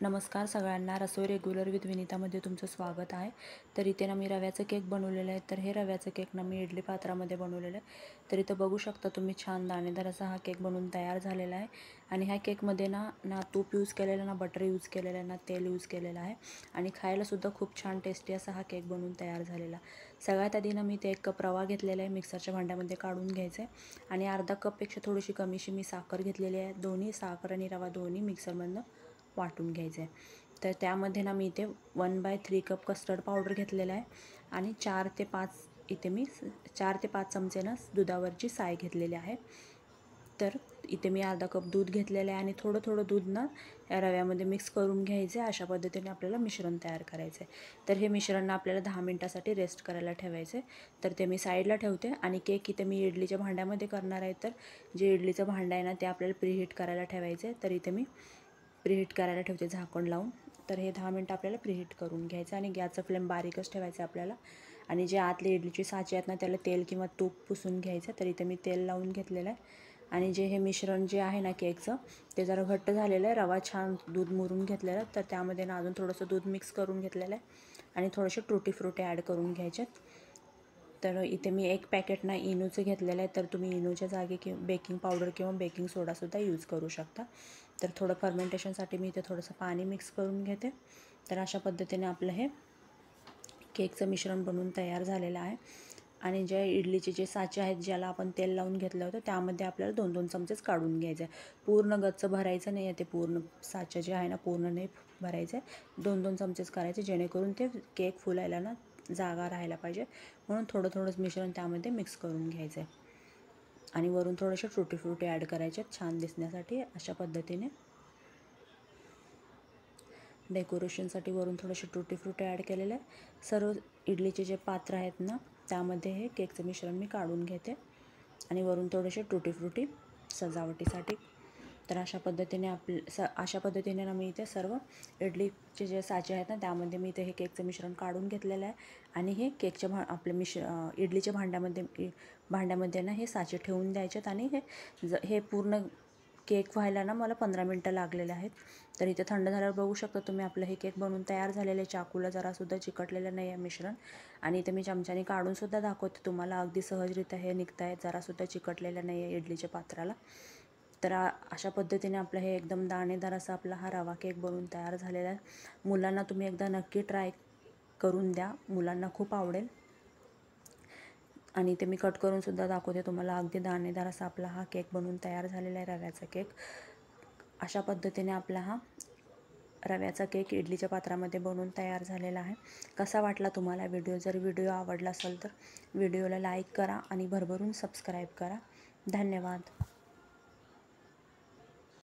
नमस्कार सगळ्यांना, रसोई regular with विनीतामध्ये तुमचं स्वागत आहे। तर इथे ना मी रव्याचं केक बनवलेलं आहे। तर हे रव्याचं केक ना मी इडली पात्रामध्ये बनवलेलं आहे। तर इथं बघू शकता तुम्ही, छान दाणेदार असा हा केक बनवून तयार झालेला आहे। आणि ह्या केकमध्ये ना तूप यूज केलेलं, ना बटर यूज केलेलं आहे, ना तेल यूज केलेलं आहे। आणि खायलासुद्धा खूप छान टेस्टी असा हा केक बनवून तयार झालेला। सगळ्यात आधी ना मी ते 1 कप रवा घेतलेला आहे, मिक्सरच्या भांड्यामध्ये काढून घ्यायचं आहे। आणि अर्धा कपपेक्षा थोडीशी कमीशी मी साखर घेतलेली आहे। दोन्ही साखर आणि रवा दोन्ही मिक्सरमधनं वाटून घ्यायचं आहे। तर त्यामध्ये ना मी इथे 1/3 कप कस्टर्ड पावडर घेतलेला आहे। आणि 4 ते 5 इथे मी 4 ते 5 चमचे ना दुधावरची साय घेतलेली आहे। तर इथे मी अर्धा कप दूध घेतलेलं आहे आणि थोडं थोडं दूध ना या रव्यामध्ये मिक्स करून घ्यायचं आहे। अशा पद्धतीने आपल्याला मिश्रण तयार करायचं आहे। तर हे मिश्रण आपल्याला 10 मिनिटासाठी रेस्ट करायला ठेवायचं आहे। तर ते मी साईडला ठेवते। आणि केक इथे मी इडलीच्या भांड्यामध्ये करणार आहे। तर जे इडलीचं भांडं आहे ना ते आपल्याला प्रीहीट करायला ठेवायचं आहे। तर इथे मी प्रीहीट करायला ठेवते झाकण लावून। तर हे 10 मिनिटं आपल्याला प्रीहीट करून घ्यायचं आणि गॅसचा फ्लेम बारीकच ठेवायचा आपल्याला। आणि जे आतले इडलीची साचे आहेत ना त्याला तेल किंवा तूप पुसून घ्यायचं। तर इथे मी तेल लावून घेतलेलं आहे। आणि जे हे मिश्रण जे आहे ना केकचं, ते जरा घट्ट झालेलं आहे। रवा छान दूध मुरून घेतलेलं आहे। तर त्यामध्ये ना अजून थोडंसं दूध मिक्स करून घेतलेलं आहे आणि थोडेसे टुटी फ्रुटी ॲड करून घ्यायचे। तर इथे मी 1 पॅकेट ना इनोचं घेतलेलं आहे। तर तुम्ही इनोच्या जागी बेकिंग पावडर किंवा बेकिंग सोडासुद्धा यूज करू शकता। तर थोडं फर्मेंटेशनसाठी मी इथे थोडंसं पाणी मिक्स करून घेते। तर अशा पद्धतीने आपलं हे केकचं मिश्रण बनवून तयार झालेलं आहे। आणि जे इडलीचे जे साचे आहेत, ज्याला आपण तेल लावून घेतलं होतं, त्यामध्ये आपल्याला 2-2 चमचेच काढून घ्यायचं आहे। पूर्ण गच्च भरायचं नाही आहे, ते पूर्ण साचे जे आहे ना पूर्ण नाही भरायचं आहे। 2-2 चमचेच करायचे, जेणेकरून ते केक फुलायला ना जागा राहायला पाहिजे। म्हणून थोडं थोडंच मिश्रण त्यामध्ये मिक्स करून घ्यायचं आहे। आणि वरून थोडेसे टुटी फ्रुटी ॲड करायचे छान दिसण्यासाठी। अशा पद्धतीने डेकोरेशनसाठी वरून थोडेसे टुटी फ्रुटी ॲड केलेले आहे। सर्व इडलीचे जे पात्र आहेत ना त्यामध्ये हे केकचं मिश्रण मी काढून घेते आणि वरून थोडेसे टुटी फ्रुटी सजावटीसाठी। तर अशा पद्धतीने ना मी इथे सर्व इडलीचे जे साचे आहेत ना त्यामध्ये मी इथे हे केकचं मिश्रण काढून घेतलेलं आहे। आणि हे केकच्या इडलीच्या भांड्यामध्ये ना हे साचे ठेवून द्यायचे आहेत। आणि हे पूर्ण केक व्हायला ना मला 15 मिनटं लागलेले आहेत। तर इथे थंड झाल्यावर बघू शकता तुम्ही, आपलं हे केक बनवून तयार झालेलं आहे। चाकूला जरासुद्धा चिकटलेलं नाही आहे मिश्रण। आणि इथे मी चमच्याने काढूनसुद्धा दाखवते तुम्हाला, अगदी सहजरित्या हे निघत आहे, जरासुद्धा चिकटलेलं नाही आहे इडलीच्या पात्राला। तर अशा पद्धतीने आपलं हे एकदम दाणेदार असा आपला हा रवा केक बनवून तयार झालेला आहे। मुलांना तुम्ही एकदा नक्की ट्राय करून द्या, मुलांना खूप आवडेल। आणि इथे मी कट करून सुद्धा दाखवते तुम्हाला, अगदी दाणेदार असा आपला हा केक बनवून तयार झालेला आहे, रव्याचा केक। अशा पद्धतीने आपला हा रव्याचा केक इडलीच्या पात्रामध्ये बनवून तयार झालेला आहे। कसा वाटला तुम्हाला व्हिडिओ? जर व्हिडिओ आवडला असेल तर व्हिडिओला लाईक करा आणि भरभरून सबस्क्राईब करा। धन्यवाद।